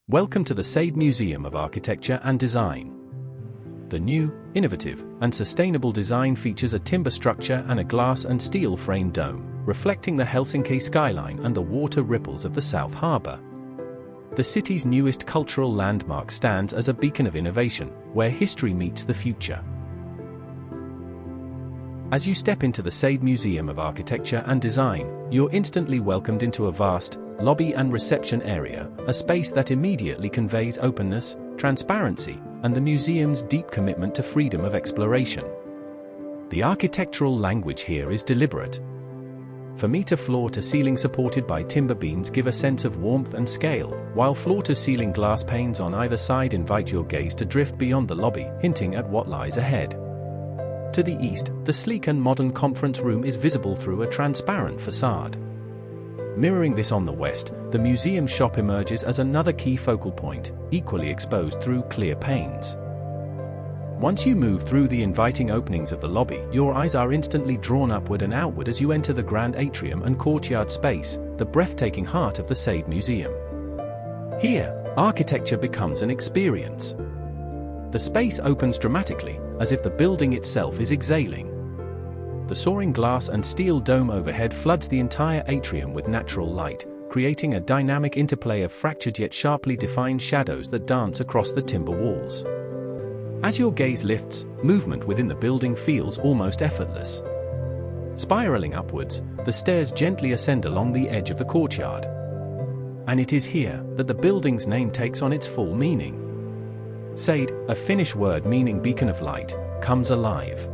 Welcome to the Saade Museum of Architecture and Design. The new, innovative, and sustainable design features a timber structure and a glass and steel frame dome, reflecting the Helsinki skyline and the water ripples of the South Harbour. The city's newest cultural landmark stands as a beacon of innovation, where history meets the future. As you step into the Saade Museum of Architecture and Design, you're instantly welcomed into a vast lobby and reception area, a space that immediately conveys openness, transparency, and the museum's deep commitment to freedom of exploration. The architectural language here is deliberate. From floor-to-ceiling supported by timber beams give a sense of warmth and scale, while floor-to-ceiling glass panes on either side invite your gaze to drift beyond the lobby, hinting at what lies ahead. To the east, the sleek and modern conference room is visible through a transparent facade. Mirroring this on the west, the museum shop emerges as another key focal point, equally exposed through clear panes. Once you move through the inviting openings of the lobby, your eyes are instantly drawn upward and outward as you enter the grand atrium and courtyard space, the breathtaking heart of the Saade Museum. Here, architecture becomes an experience. The space opens dramatically, as if the building itself is exhaling. The soaring glass and steel dome overhead floods the entire atrium with natural light, creating a dynamic interplay of fractured yet sharply defined shadows that dance across the timber walls. As your gaze lifts, movement within the building feels almost effortless. Spiraling upwards, the stairs gently ascend along the edge of the courtyard. And it is here that the building's name takes on its full meaning. Saade, a Finnish word meaning beacon of light, comes alive.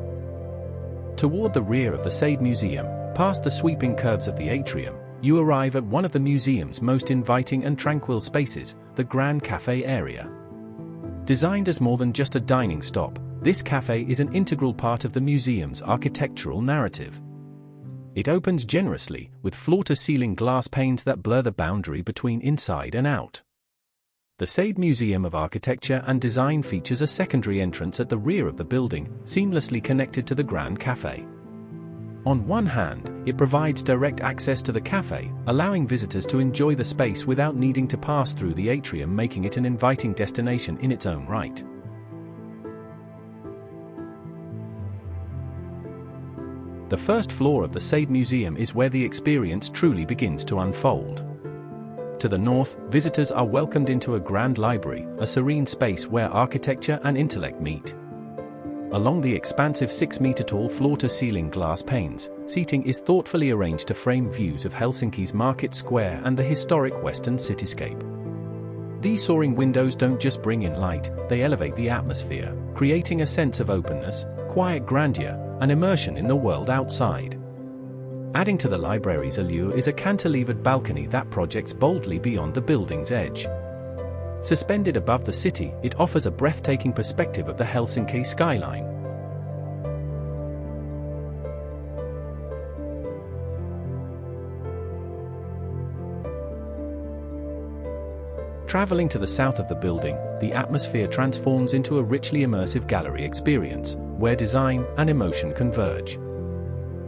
Toward the rear of the Saade Museum, past the sweeping curves of the atrium, you arrive at one of the museum's most inviting and tranquil spaces, the Grand Café area. Designed as more than just a dining stop, this cafe is an integral part of the museum's architectural narrative. It opens generously, with floor-to-ceiling glass panes that blur the boundary between inside and out. The Saade Museum of Architecture and Design features a secondary entrance at the rear of the building, seamlessly connected to the Grand Café. On one hand, it provides direct access to the cafe, allowing visitors to enjoy the space without needing to pass through the atrium, making it an inviting destination in its own right. The first floor of the Saade Museum is where the experience truly begins to unfold. To the north, visitors are welcomed into a grand library, a serene space where architecture and intellect meet. Along the expansive 6-meter-tall floor-to-ceiling glass panes, seating is thoughtfully arranged to frame views of Helsinki's Market Square and the historic western cityscape. These soaring windows don't just bring in light, they elevate the atmosphere, creating a sense of openness, quiet grandeur, and immersion in the world outside. Adding to the library's allure is a cantilevered balcony that projects boldly beyond the building's edge. Suspended above the city, it offers a breathtaking perspective of the Helsinki skyline. Traveling to the south of the building, the atmosphere transforms into a richly immersive gallery experience, where design and emotion converge.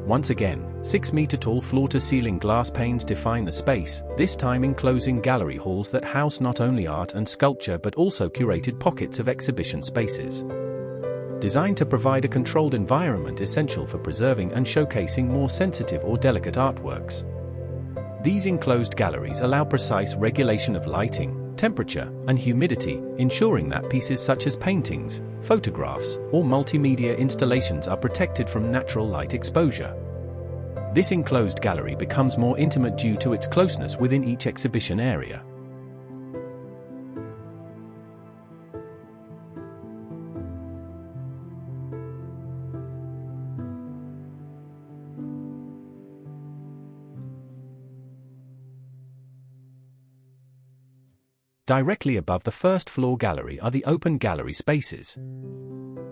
Once again, 6-meter-tall floor-to-ceiling glass panes define the space, this time enclosing gallery halls that house not only art and sculpture but also curated pockets of exhibition spaces. Designed to provide a controlled environment essential for preserving and showcasing more sensitive or delicate artworks. These enclosed galleries allow precise regulation of lighting, temperature, and humidity, ensuring that pieces such as paintings, photographs, or multimedia installations are protected from natural light exposure. This enclosed gallery becomes more intimate due to its closeness within each exhibition area. Directly above the first-floor gallery are the open gallery spaces.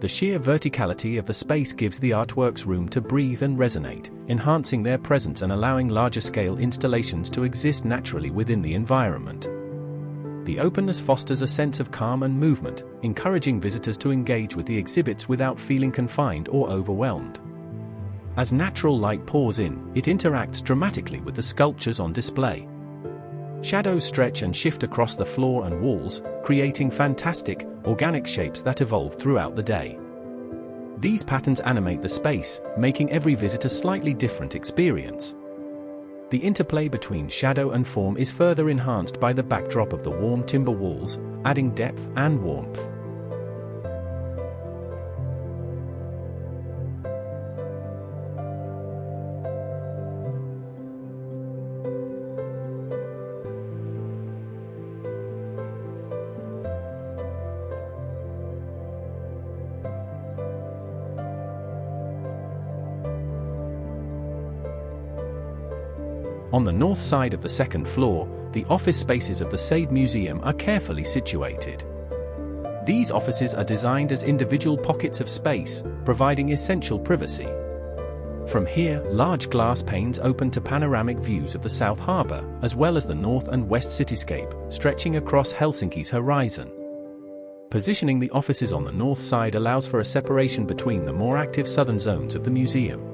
The sheer verticality of the space gives the artworks room to breathe and resonate, enhancing their presence and allowing larger-scale installations to exist naturally within the environment. The openness fosters a sense of calm and movement, encouraging visitors to engage with the exhibits without feeling confined or overwhelmed. As natural light pours in, it interacts dramatically with the sculptures on display. Shadows stretch and shift across the floor and walls, creating fantastic, organic shapes that evolve throughout the day. These patterns animate the space, making every visit a slightly different experience. The interplay between shadow and form is further enhanced by the backdrop of the warm timber walls, adding depth and warmth. On the north side of the second floor, the office spaces of the Saade Museum are carefully situated. These offices are designed as individual pockets of space, providing essential privacy. From here, large glass panes open to panoramic views of the South Harbour, as well as the north and west cityscape, stretching across Helsinki's horizon. Positioning the offices on the north side allows for a separation between the more active southern zones of the museum.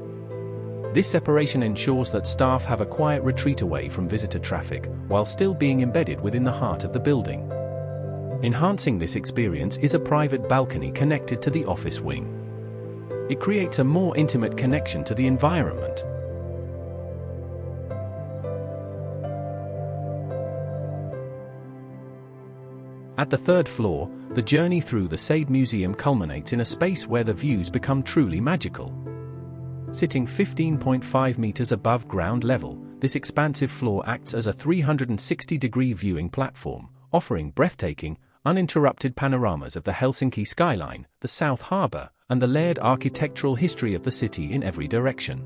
This separation ensures that staff have a quiet retreat away from visitor traffic, while still being embedded within the heart of the building. Enhancing this experience is a private balcony connected to the office wing. It creates a more intimate connection to the environment. At the third floor, the journey through the Saade Museum culminates in a space where the views become truly magical. Sitting 15.5 meters above ground level, this expansive floor acts as a 360-degree viewing platform, offering breathtaking, uninterrupted panoramas of the Helsinki skyline, the South Harbour, and the layered architectural history of the city in every direction.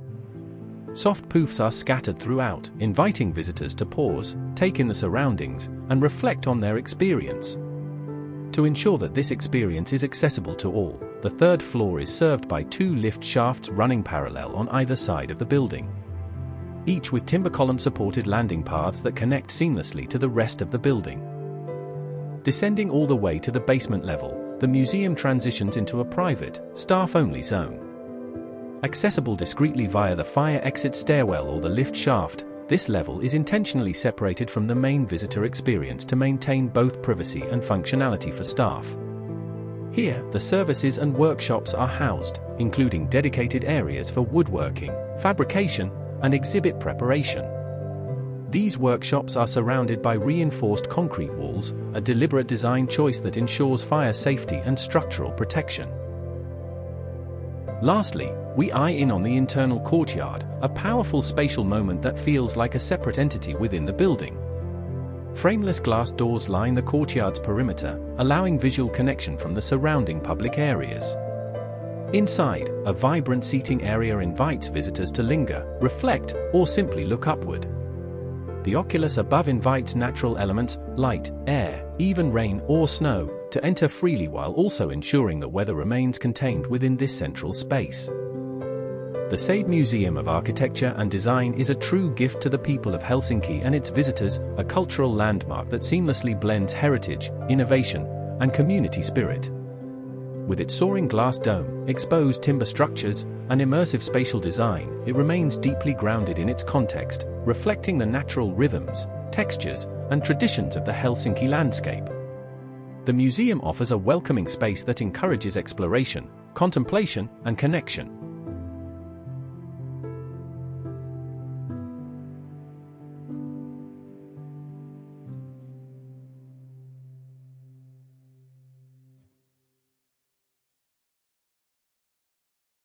Soft poofs are scattered throughout, inviting visitors to pause, take in the surroundings, and reflect on their experience. To ensure that this experience is accessible to all, the third floor is served by 2 lift shafts running parallel on either side of the building, each with timber column-supported landing paths that connect seamlessly to the rest of the building. Descending all the way to the basement level, the museum transitions into a private, staff-only zone. Accessible discreetly via the fire exit stairwell or the lift shaft, this level is intentionally separated from the main visitor experience to maintain both privacy and functionality for staff. Here, the services and workshops are housed, including dedicated areas for woodworking, fabrication, and exhibit preparation. These workshops are surrounded by reinforced concrete walls, a deliberate design choice that ensures fire safety and structural protection. Lastly, we eye in on the internal courtyard, a powerful spatial moment that feels like a separate entity within the building. Frameless glass doors line the courtyard's perimeter, allowing visual connection from the surrounding public areas. Inside, a vibrant seating area invites visitors to linger, reflect, or simply look upward. The oculus above invites natural elements, light, air, even rain or snow, to enter freely while also ensuring that weather remains contained within this central space. The Saade Museum of Architecture and Design is a true gift to the people of Helsinki and its visitors, a cultural landmark that seamlessly blends heritage, innovation, and community spirit. With its soaring glass dome, exposed timber structures, and immersive spatial design, it remains deeply grounded in its context, reflecting the natural rhythms, textures, and traditions of the Helsinki landscape. The museum offers a welcoming space that encourages exploration, contemplation, and connection.